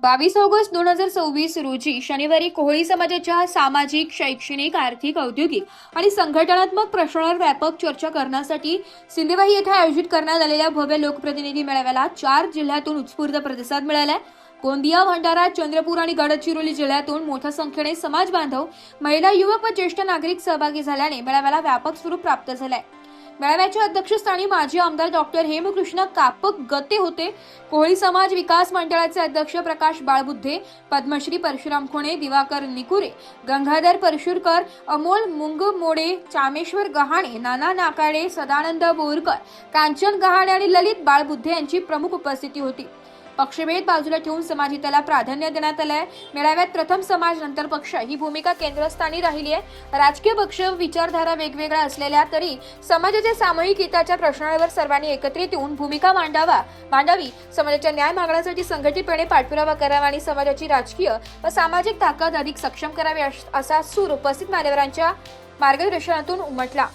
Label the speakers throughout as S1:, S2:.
S1: 22 August 2024 रोजी शनिवारी कोहळी समाजाच्या सामाजिक, शैक्षणिक, आर्थिक, औद्योगिक आणि संघटनात्मक प्रश्नांवर व्यापक चर्चा करण्यासाठी सिंदेवाही येथे आयोजित करण्यात आलेल्या भव्य लोकप्रतिनिधी मेळाव्याला 4 जिल्ह्यातून उत्स्फूर्त प्रतिसाद मिळाला। गोंदिया, भंडारा, चंद्रपूर आणि गडचिरोली जिल्ह्यातून मोठ्या संख्येने समाज बांधव, महिला, युवक व ज्येष्ठ नागरिक सहभागी झाल्याने मेळाव्याला व्यापक स्वरूप प्राप्त झाले। मेळाव्याच्या अध्यक्षस्थानी माजी आमदार डॉक्टर हेमकृष्ण कापगते होते। कोहळी समाज विकास मंडळाचे अध्यक्ष प्रकाश बाळबुद्धे, पद्मश्री परशुराम खोणे, दिवाकर निकुरे, गंगाधर परशुरकर, अमोल मुंगमोडे, चामेश्वर गहाणे, नाना नाकाडे, सदानंद बोरकर, कांचन गहाणे आणि ललित बाळबुद्धे यांची प्रमुख उपस्थिती होती। पक्षभेद बाजूला ठेवून समाजहिताला प्राधान्य देण्यात आले। मेळाव्यात प्रथम समाज नंतर पक्ष ही भूमिका केंद्रस्थानी राहिली आहे। राजकीय पक्ष विचारधारा वेगवेगळ्या असलेल्या तरी समाजाच्या सामूहिक हिताच्या प्रश्नांवर सर्वांनी एकत्रित येऊन भूमिका मांडावी, समाजाच्या न्याय मागण्यासाठी संघटितपणे पाठपुरावा करावा आणि समाजाची राजकीय व सामाजिक ताकद अधिक सक्षम करावी असा सूर उपस्थित मान्यवरांच्या मार्गदर्शनातून उमटला।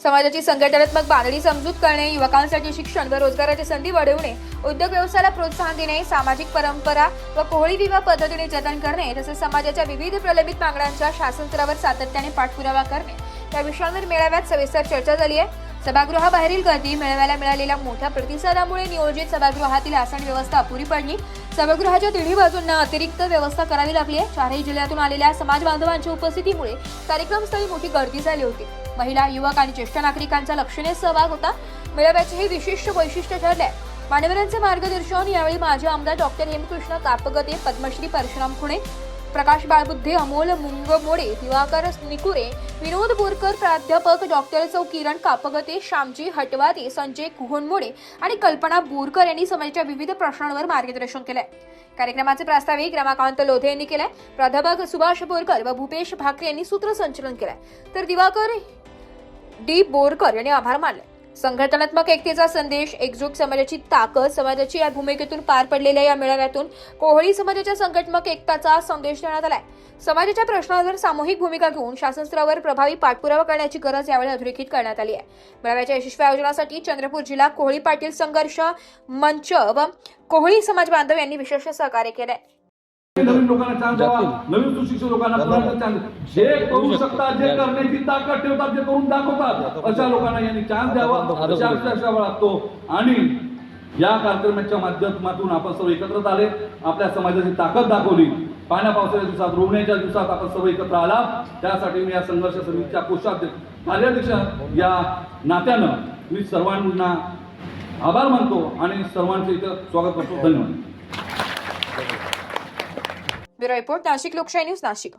S1: समाजाची संघटनात्मक बांधणी समजूत करणे, युवकांसाठी शिक्षण व रोजगाराची संधी वाढवणे, उद्योग व्यवसायाला प्रोत्साहन देणे, सामाजिक परंपरा व कोहळी विवाह पद्धतीने जतन करणे तसेच समाजाच्या विविध प्रलंबित मागण्यांच्या शासन स्तरावर सातत्याने पाठपुरावा करणे या विषयांवर मेळाव्यात सविस्तर चर्चा झाली आहे। सभागृहाबाहेरील गर्दी, मेळाव्याला मिळालेल्या मोठ्या प्रतिसादामुळे नियोजित सभागृहातील आसन व्यवस्था अपुरी पडली। सभागृहाच्या तिन्ही बाजूंना अतिरिक्त व्यवस्था करावी लागली आहे। 4ही जिल्ह्यातून आलेल्या समाज बांधवांच्या उपस्थितीमुळे कार्यक्रमस्थळी मोठी गर्दी झाली होती। महिला, युवक आणि ज्येष्ठ नागरिकांचा लक्षणीय सहभाग होता। मेळाव्याचे हे विशिष्ट वैशिष्ट्य ठरले। मान्यवरांचे मार्गदर्शन यावेळी माजी आमदार डॉक्टर हेमकृष्ण कापगते, पद्मश्री परशुराम खोणे, प्रकाश बाळबुद्धे, अमोल मुंगमोडे, दिवाकर निकुरे, विनोद बोरकर, प्राध्यापक डॉक्टर सौ किरण कापगते, श्यामजी हटवाते, संजय कुहनमोडे आणि कल्पना बोरकर यांनी समाजाच्या विविध प्रश्नांवर मार्गदर्शन केले। कार्यक्रमाचे प्रास्ताविक रमाकांत लोधे यांनी केले। प्राध्यापक सुभाष बोरकर व भूपेश भाकरे यांनी सूत्रसंचलन केले, तर दिवाकर डी बोरकर यांनी आभार मानले। संघटनात्मक एकतेचा संदेश, एकजूट समाजाची ताकद, समाजाची या भूमिकेतून पार पडलेल्या या मेळाव्यातून कोहळी समाजाच्या संघटनात्मक एकताचा संदेश देण्यात आलाय। समाजाच्या प्रश्नांवर सामूहिक भूमिका घेऊन शासन स्तरावर प्रभावी पाठपुरावा करण्याची गरज यावेळी अधोरेखित करण्यात आली आहे। मेळाव्याच्या यशस्वी आयोजनासाठी चंद्रपूर जिल्हा कोहळी पाटील संघर्ष मंच व कोहळी समाज बांधव यांनी विशेष सहकार्य केले।
S2: नवीन लोकांना चान्स द्यावा, नवीन सुशिक्षित लोकांना चान्स, जे करू शकतात, जे करण्याची ताकद ठेवतात, जे करून दाखवतात अशा लोकांना यांनी चान्स द्यावा अशा लागतो। आणि या कार्यक्रमाच्या माध्यमातून आपण सर्व एकत्र आले, आपल्या समाजाची ताकद दाखवली। पाण्या पावसाच्या दिवसात, रोवण्याच्या दिवसात आपण सर्व एकत्र आला, त्यासाठी मी या संघर्ष समितीच्या कोषाध्यक्ष कार्याध्यक्ष या नात्यानं मी सर्वांना आभार मानतो आणि सर्वांचे इथं स्वागत करतो। धन्यवाद।
S1: ब्युरो रिपोर्ट, नाशिक लोकशाही न्यूज, नाशिक।